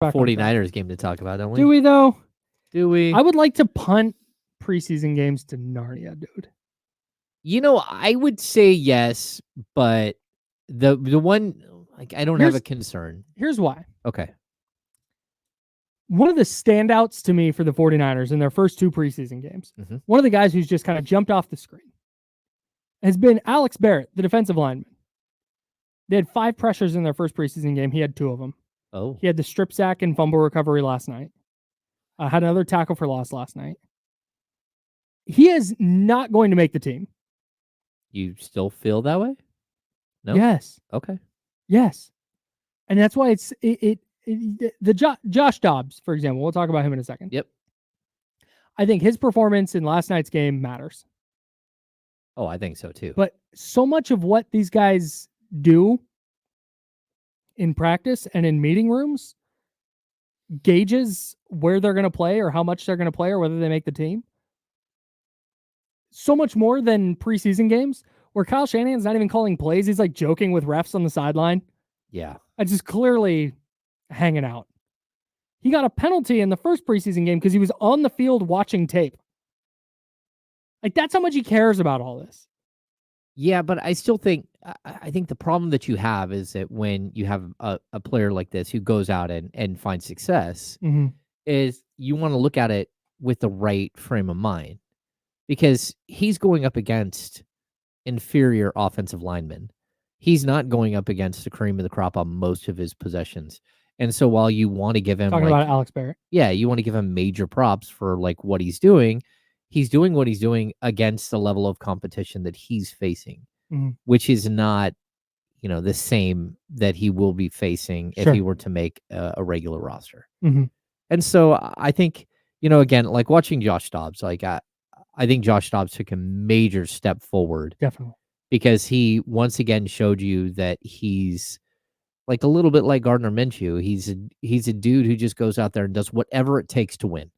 back on track. 49ers game to talk about, don't we? Do we, though? Do we? I would like to punt preseason games to Narnia, dude. I would say yes, but the one, like, I don't have a concern. Here's why. Okay. One of the standouts to me for the 49ers in their first 2 preseason games, one of the guys who's just kind of jumped off the screen, has been Alex Barrett, the defensive lineman. They had 5 pressures in their first preseason game. He had 2 of them. Oh. He had the strip sack and fumble recovery last night. Had another tackle for loss last night. He is not going to make the team. You still feel that way? No? Yes. Okay. Yes. And that's why Josh Dobbs, for example, we'll talk about him in a second. Yep. I think his performance in last night's game matters. Oh, I think so too. But so much of what these guys do in practice and in meeting rooms gauges where they're going to play or how much they're going to play or whether they make the team. So much more than preseason games where Kyle Shanahan's not even calling plays. He's like joking with refs on the sideline. Yeah. And just clearly hanging out. He got a penalty in the first preseason game because he was on the field watching tape. Like, that's how much he cares about all this. Yeah, but I still think, I think the problem that you have is that when you have a player like this who goes out and finds success, is you want to look at it with the right frame of mind. Because he's going up against inferior offensive linemen. He's not going up against the cream of the crop on most of his possessions. And so while you want to give him talking about Alex Barrett. Yeah, you want to give him major props for like what he's doing what he's doing against the level of competition that he's facing, which is not, the same that he will be facing if he were to make a regular roster. And so I think, again, like watching Josh Dobbs, like I think Josh Dobbs took a major step forward. Definitely. Because he once again showed you that he's like a little bit like Gardner Minshew. He's a dude who just goes out there and does whatever it takes to win.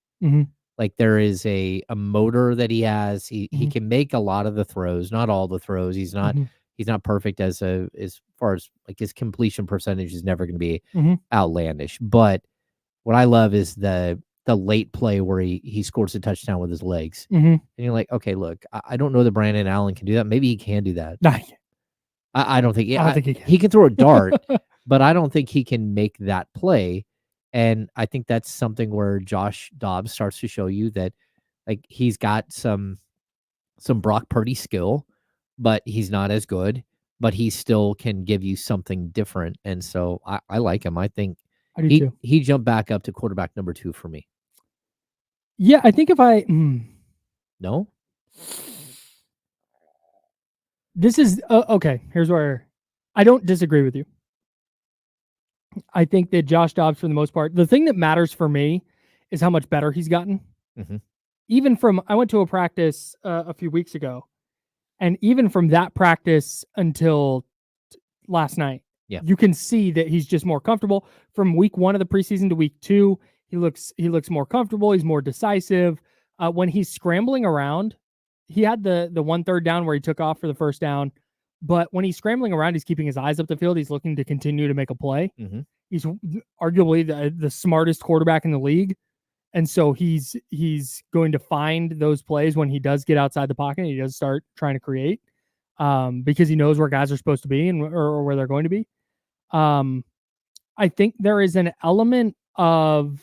Like there is a motor that he has. He can make a lot of the throws, not all the throws. He's not perfect as far as like his completion percentage is never going to be outlandish. But what I love is the late play where he scores a touchdown with his legs. And you're like, okay, look, I don't know that Brandon Allen can do that. Maybe he can do that. I don't think, I don't think he can. He can throw a dart, but I don't think he can make that play. And I think that's something where Josh Dobbs starts to show you that like he's got some Brock Purdy skill, but he's not as good, but he still can give you something different. And so I like him. I think I do too. He jumped back up to quarterback number 2 for me. Yeah, I think if I... No? This is... okay, here's where... I don't disagree with you. I think that Josh Dobbs, for the most part... The thing that matters for me is how much better he's gotten. Even from... I went to a practice a few weeks ago, and even from that practice until last night, you can see that he's just more comfortable. From week 1 of the preseason to week 2, he looks more comfortable. He's more decisive. When he's scrambling around, he had the 1 3rd down where he took off for the first down. But when he's scrambling around, he's keeping his eyes up the field. He's looking to continue to make a play. He's arguably the smartest quarterback in the league. And so he's going to find those plays when he does get outside the pocket. He does start trying to create because he knows where guys are supposed to be or where they're going to be. I think there is an element of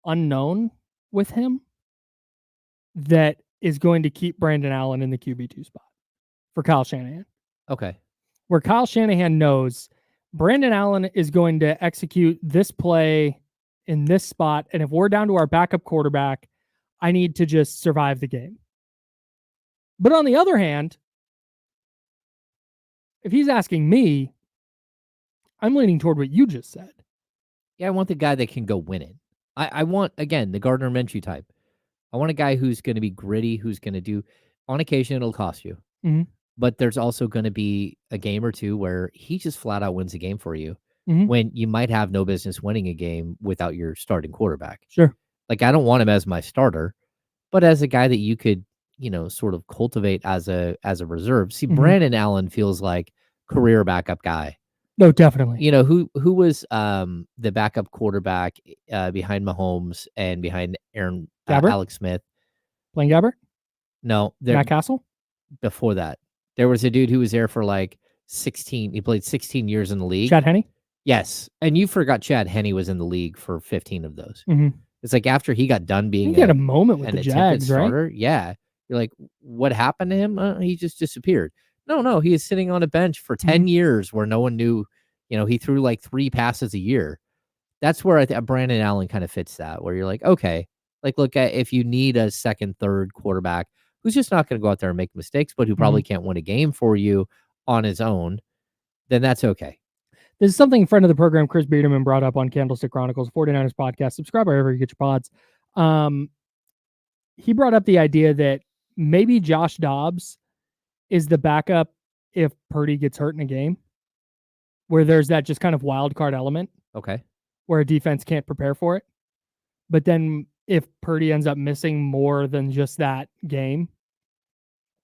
unknown with him that is going to keep Brandon Allen in the QB2 spot for Kyle Shanahan. Okay. Where Kyle Shanahan knows Brandon Allen is going to execute this play in this spot, and if we're down to our backup quarterback, I need to just survive the game. But on the other hand, if he's asking me, I'm leaning toward what you just said. Yeah, I want the guy that can go win it. I want, again, the Gardner Minshew type. I want a guy who's going to be gritty, who's going to do, on occasion, it'll cost you. But there's also going to be a game or two where he just flat out wins a game for you when you might have no business winning a game without your starting quarterback. Sure. Like, I don't want him as my starter, but as a guy that you could, sort of cultivate as a reserve. See, Brandon Allen feels like career backup guy. No, definitely. You know, who was the backup quarterback behind Mahomes and behind Gabbert? Alex Smith? Blaine Gabbert? No, there Matt Castle? before that. There was a dude who was there for like 16. He played 16 years in the league. Chad Henne? Yes, and you forgot Chad Henne was in the league for 15 of those. Mm-hmm. It's like after he got done being he had a moment with an the attempted Jags, starter, right? yeah, you're like, what happened to him? He just disappeared. No, he is sitting on a bench for 10 years where no one knew. You know, he threw like 3 passes a year. That's where I think Brandon Allen kind of fits that, where you're like, okay, like look at if you need a second, third quarterback who's just not going to go out there and make mistakes, but who probably can't win a game for you on his own, then that's okay. This is something friend of the program, Chris Biederman, brought up on Candlestick Chronicles 49ers podcast. Subscribe wherever you get your pods. He brought up the idea that maybe Josh Dobbs is the backup if Purdy gets hurt in a game, where there's that just kind of wild card element. Okay. Where a defense can't prepare for it. But then if Purdy ends up missing more than just that game,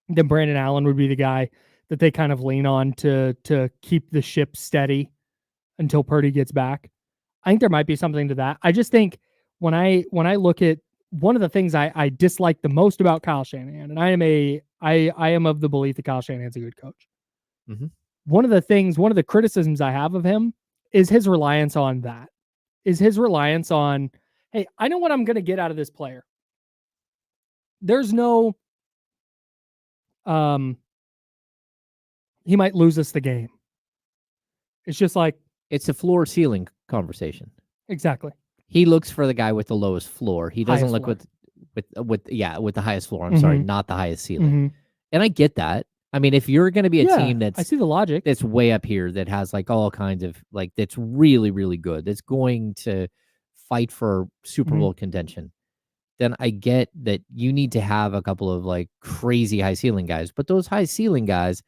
then Brandon Allen would be the guy that they kind of lean on to keep the ship steady until Purdy gets back. I think there might be something to that. I just think when I look at one of the things I dislike the most about Kyle Shanahan, and I am of the belief that Kyle Shanahan's a good coach. Mm-hmm. One of the criticisms I have of him is his reliance on that. Is his reliance on, hey, I know what I'm going to get out of this player. There's no, he might lose us the game. It's just like, it's a floor ceiling conversation. Exactly. He looks for the guy with the lowest floor. He doesn't highest look floor. with the highest floor. I'm sorry, not the highest ceiling. Mm-hmm. And I get that. I mean, if you're going to be a team I see the logic. That's way up here, that has like all kinds of like, that's really, really good, that's going to fight for Super Bowl contention, then I get that you need to have a couple of like crazy high ceiling guys. But those high ceiling guys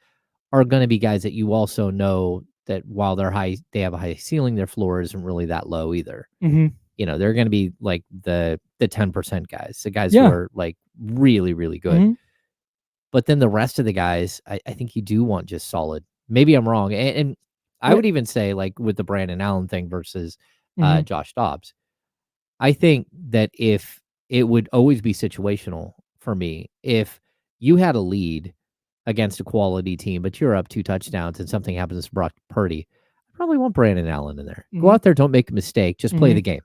are going to be guys that you also know that while they have a high ceiling, their floor isn't really that low either. Mm-hmm. You know, they're going to be like the 10% guys, the guys who are like really, really good. Mm-hmm. But then the rest of the guys, I think you do want just solid. Maybe I'm wrong. And I would even say, like, with the Brandon Allen thing versus Josh Dobbs, I think that if it would always be situational for me, if you had a lead against a quality team, but you're up 2 touchdowns and something happens to Brock Purdy, I probably want Brandon Allen in there. Go out there, don't make a mistake, just play the game.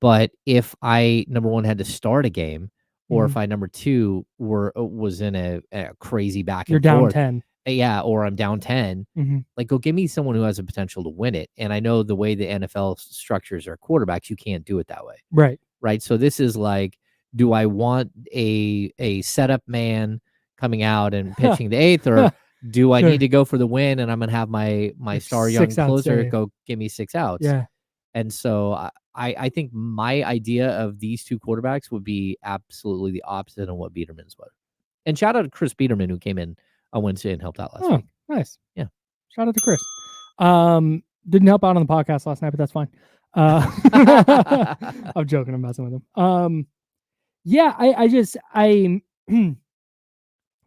But if I, number one, had to start a game, or if I, number two, was in a crazy back and down forth, 10. Yeah, or I'm down 10, like, go give me someone who has a potential to win it. And I know the way the NFL structures their quarterbacks, you can't do it that way. Right. So this is like, do I want a setup man coming out and pitching the 8th, or do I need to go for the win and I'm going to have my star young closer go give me 6 outs? Yeah. And so I think my idea of these 2 quarterbacks would be absolutely the opposite of what Biederman's was. And shout out to Chris Biederman, who came in on Wednesday and helped out last week. Nice. Yeah. Shout out to Chris. Didn't help out on the podcast last night, but that's fine. I'm joking. I'm messing with him. Yeah,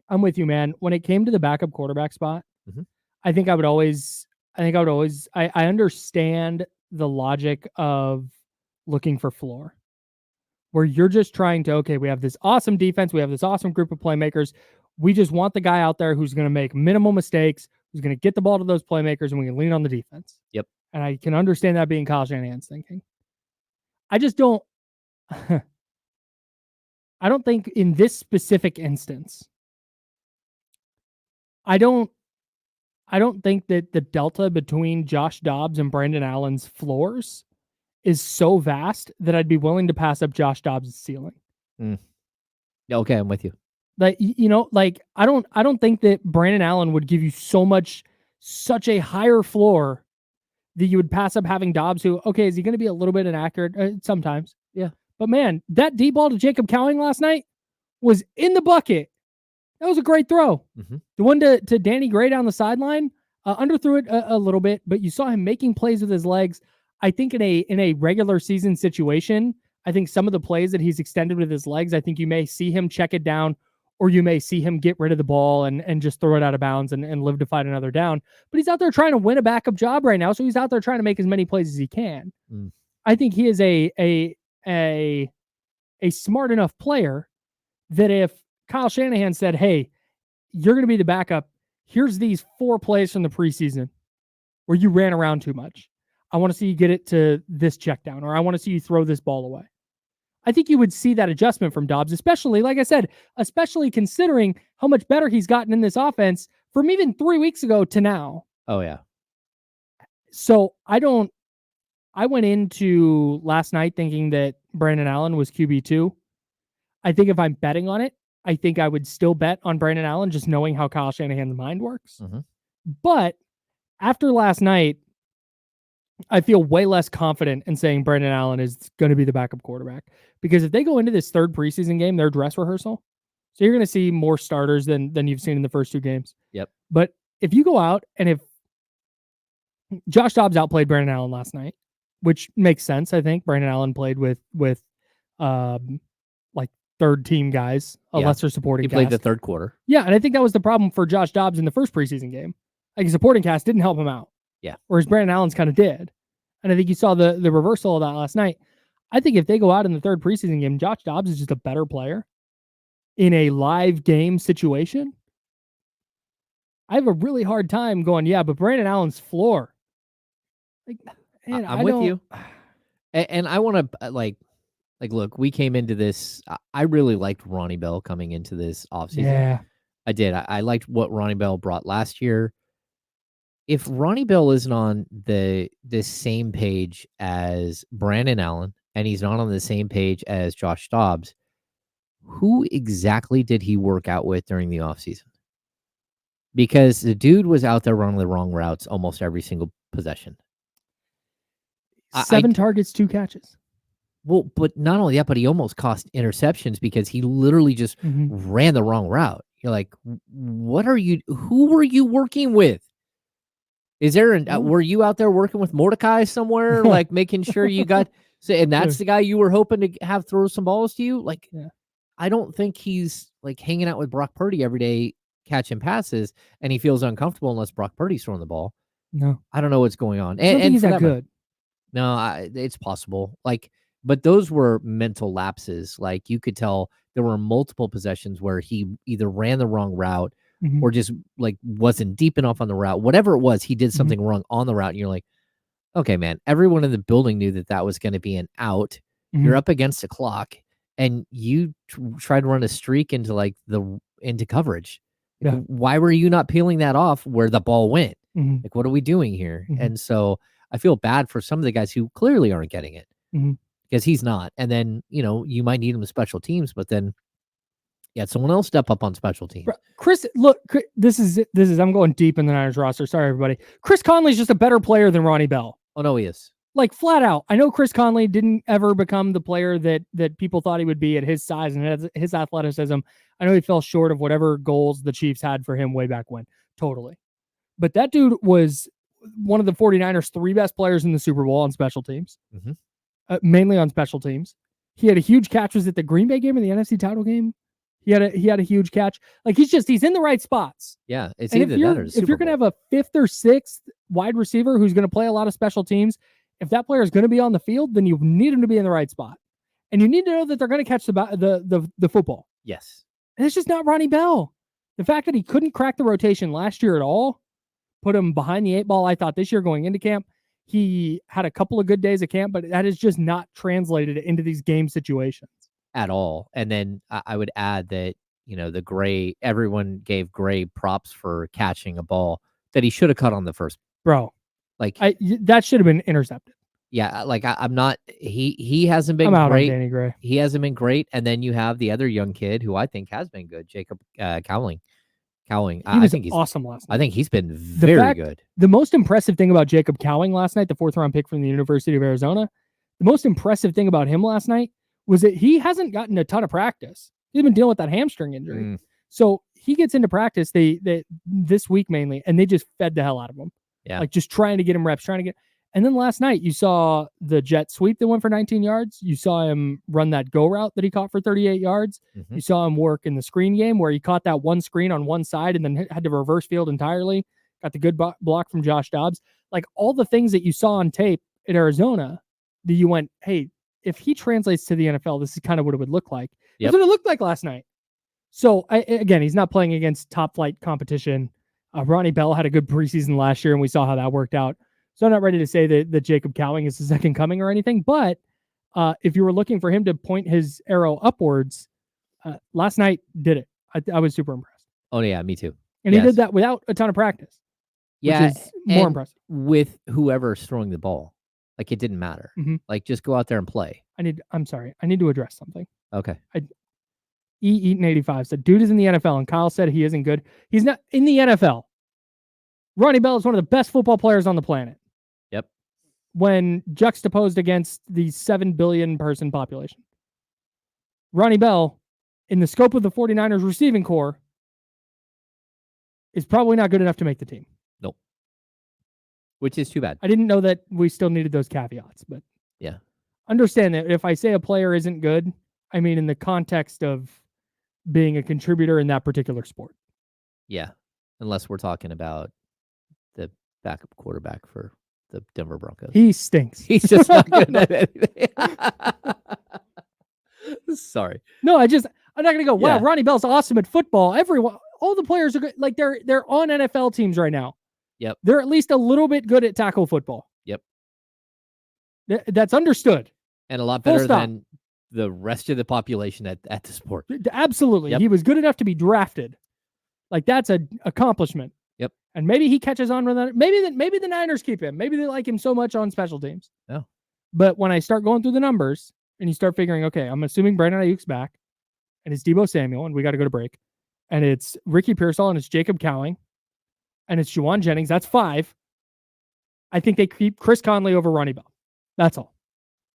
I'm with you, man. When it came to the backup quarterback spot, I understand the logic of looking for floor, where you're just trying to, okay, we have this awesome defense, we have this awesome group of playmakers. We just want the guy out there who's going to make minimal mistakes, who's going to get the ball to those playmakers, and we can lean on the defense. Yep. And I can understand that being Kyle Shanahan's thinking. I just don't. I don't think in this specific instance, I don't think that the delta between Josh Dobbs and Brandon Allen's floors is so vast that I'd be willing to pass up Josh Dobbs' ceiling. Okay, I'm with you. Like, I don't think that Brandon Allen would give you such a higher floor that you would pass up having Dobbs, who, okay, is he going to be a little bit inaccurate? Sometimes. Yeah. But man, that deep ball to Jacob Cowing last night was in the bucket. That was a great throw. The one to Danny Gray down the sideline, underthrew it a little bit, but you saw him making plays with his legs. I think in a regular season situation, I think some of the plays that he's extended with his legs, I think you may see him check it down or you may see him get rid of the ball and just throw it out of bounds and live to fight another down. But he's out there trying to win a backup job right now, so he's out there trying to make as many plays as he can. I think he is a smart enough player that if Kyle Shanahan said, hey, you're going to be the backup, here's these 4 plays from the preseason where you ran around too much. I want to see you get it to this check down, or I want to see you throw this ball away. I think you would see that adjustment from Dobbs, especially, like I said, especially considering how much better he's gotten in this offense from even 3 weeks ago to now. Oh, yeah. So I went into last night thinking that Brandon Allen was QB2. I think if I'm betting on it, I think I would still bet on Brandon Allen, just knowing how Kyle Shanahan's mind works. But after last night, I feel way less confident in saying Brandon Allen is going to be the backup quarterback, because if they go into this third preseason game, their dress rehearsal, so you're going to see more starters than you've seen in the first 2 games. Yep. But if you go out and if Josh Dobbs outplayed Brandon Allen last night, which makes sense, I think Brandon Allen played with like third team guys, lesser supporting cast. He played the third quarter. Yeah, and I think that was the problem for Josh Dobbs in the first preseason game. Like, his supporting cast didn't help him out. Yeah. Whereas Brandon Allen's kind of did. And I think you saw the reversal of that last night. I think if they go out in the third preseason game, Josh Dobbs is just a better player in a live game situation. I have a really hard time going, yeah, but Brandon Allen's floor. Like, man, I'm with you. And I want to, like, look, we came into this. I really liked Ronnie Bell coming into this offseason. Yeah. I did. I liked what Ronnie Bell brought last year. If Ronnie Bell isn't on this same page as Brandon Allen, and he's not on the same page as Josh Dobbs, who exactly did he work out with during the offseason? Because the dude was out there running the wrong routes almost every single possession. 7 targets, 2 catches. Well, but not only that, but he almost cost interceptions because he literally just ran the wrong route. You're like, who were you working with? Is there were you out there working with Mordecai somewhere, like making sure you got, and that's the guy you were hoping to have throw some balls to you? Like, I don't think he's like hanging out with Brock Purdy every day, catching passes, and he feels uncomfortable unless Brock Purdy's throwing the ball. No. I don't know what's going on. I don't think he's that good. No, it's possible. Like, but those were mental lapses. Like, you could tell there were multiple possessions where he either ran the wrong route or just like wasn't deep enough on the route. Whatever it was, he did something wrong on the route. And you're like, okay, man, everyone in the building knew that was going to be an out. You're up against the clock and you tried to run a streak into into coverage. Like, why were you not peeling that off where the ball went? Like, what are we doing here? And so I feel bad for some of the guys who clearly aren't getting it because he's not. And then, you might need him with special teams, but then someone else step up on special teams. Chris, look, this is, I'm going deep in the Niners roster. Sorry, everybody. Chris Conley's just a better player than Ronnie Bell. Oh, no, he is. Like, flat out. I know Chris Conley didn't ever become the player that people thought he would be at his size and his athleticism. I know he fell short of whatever goals the Chiefs had for him way back when. Totally. But that dude was one of the 49ers' 3 best players in the Super Bowl on special teams. Mainly on special teams. He had a huge catch. Was it the Green Bay game or the NFC title game? He had a huge catch. Like, he's in the right spots. Yeah, it's and either that or if you're going to have a 5th or 6th wide receiver who's going to play a lot of special teams, if that player is going to be on the field, then you need him to be in the right spot. And you need to know that they're going to catch the football. Yes. And it's just not Ronnie Bell. The fact that he couldn't crack the rotation last year at all put him behind the 8 ball. I thought this year going into camp, he had a couple of good days of camp, but that is just not translated into these game situations at all. And then I would add that, everyone gave Gray props for catching a ball that he should have caught on the first. Bro, like that should have been intercepted. Yeah, like I'm not. He hasn't been great. On Danny Gray. He hasn't been great. And then you have the other young kid who I think has been good, Jacob Cowling. I think he's awesome last night. I think he's been very good. The most impressive thing about Jacob Cowling last night, the 4th round pick from the University of Arizona, the most impressive thing about him last night was that he hasn't gotten a ton of practice. He's been dealing with that hamstring injury. So he gets into practice they this week mainly, and they just fed the hell out of him. Yeah. Like, just trying to get him reps, And then last night, you saw the jet sweep that went for 19 yards. You saw him run that go route that he caught for 38 yards. Mm-hmm. You saw him work in the screen game where he caught that one screen on one side and then had to reverse field entirely. Got the good block from Josh Dobbs. Like all the things that you saw on tape at Arizona that you went, hey, if he translates to the NFL, this is kind of what it would look like. That's what it looked like last night. So, again, he's not playing against top-flight competition. Ronnie Bell had a good preseason last year, and we saw how that worked out. So I'm not ready to say that Jacob Cowing is the second coming or anything, but if you were looking for him to point his arrow upwards, last night did it. I was super impressed. Oh, yeah, me too. And he did that without a ton of practice. Yeah, which is more impressive. With whoever's throwing the ball. Like, it didn't matter. Mm-hmm. Like, just go out there and play. I'm sorry. I need to address something. Okay. Eaton85 said, dude is in the NFL, and Kyle said he isn't good. He's not in the NFL. Ronnie Bell is one of the best football players on the planet. Yep. When juxtaposed against the 7 billion person population. Ronnie Bell, in the scope of the 49ers receiving core, is probably not good enough to make the team. Nope. Which is too bad. I didn't know that we still needed those caveats, but yeah. Understand that if I say a player isn't good, I mean in the context of being a contributor in that particular sport. Yeah. Unless we're talking about the backup quarterback for the Denver Broncos. He stinks. He's just not good at anything. Sorry. No, I'm not going to go, wow, Ronnie Bell's awesome at football. All the players are good. Like they're on NFL teams right now. Yep. They're at least a little bit good at tackle football. Yep. That's understood. And a lot better than the rest of the population at the sport. Absolutely. Yep. He was good enough to be drafted. Like that's an accomplishment. Yep. And maybe he catches on with that. Maybe the Niners keep him. Maybe they like him so much on special teams. No. But when I start going through the numbers and you start figuring, okay, I'm assuming Brandon Ayuk's back and it's Deebo Samuel and we got to go to break. And it's Ricky Pearsall and it's Jacob Cowing and it's Juwan Jennings. That's 5. I think they keep Chris Conley over Ronnie Bell. That's all.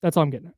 That's all I'm getting at.